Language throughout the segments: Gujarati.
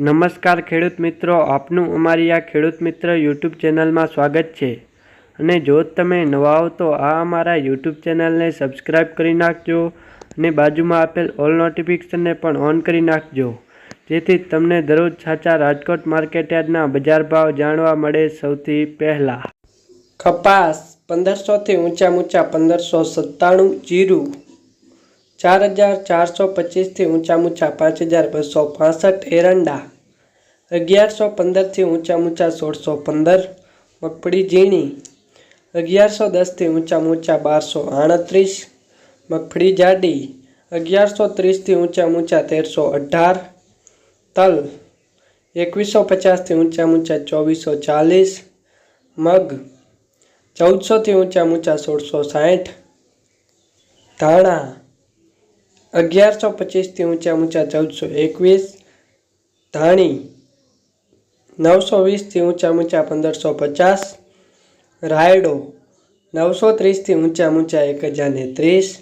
નમસ્કાર ખેડૂત મિત્રો, આપનું અમારી આ ખેડૂત મિત્ર યુટ્યુબ ચેનલમાં સ્વાગત છે। અને જો તમે નવા હો તો આ અમારા યુટ્યુબ ચેનલને સબસ્ક્રાઈબ કરી નાખજો અને બાજુમાં આપેલ ઓલ નોટિફિકેશનને પણ ઓન કરી નાખજો, જેથી તમને દરરોજ સાચા રાજકોટ માર્કેટયાર્ડના બજાર ભાવ જાણવા મળે સૌથી પહેલા। કપાસ 1500 થી ઊંચા 1597, જીરું 4425 થી ઊંચા 5265, એરંડા 1115 થી ઊંચા 1615, મગફળી ઝીણી 1110 થી ઊંચા 1238, મગફળી જાડી 1130 થી ઊંચા 1318, તલ 2150 થી ઊંચા 2440, મગ 1400 થી ઊંચા 1660, ધાણા 1125 થી ઊંચા 1421, ધાણી 920 થી ઊંચા 1550, રાયડો 930 થી ઊંચા 1030,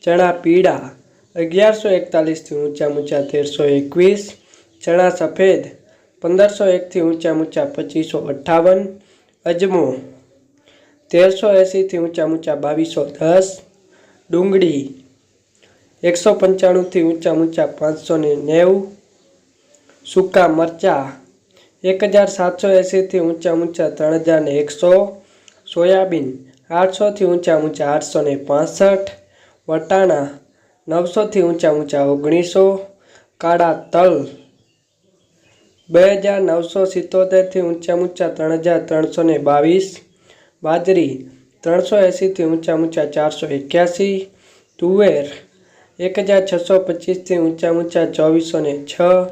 ચણા પીળા 1141 થી ઊંચા 1321, ચણા સફેદ 1501 થી ઊંચા 2558, અજમો 1380 થી ઊંચા 2210, ડુંગળી 195 થી ઊંચા 590, સૂકા મરચા 1780 થી ઊંચા 3100, સોયાબીન 800 થી ઊંચા 865, વટાણા 900 થી ઊંચા 1900, કાળા તલ 2977 થી ઊંચા 3322, બાજરી 380 થી ઊંચા 481, તુવેર 1625 થી ઊંચા 2406,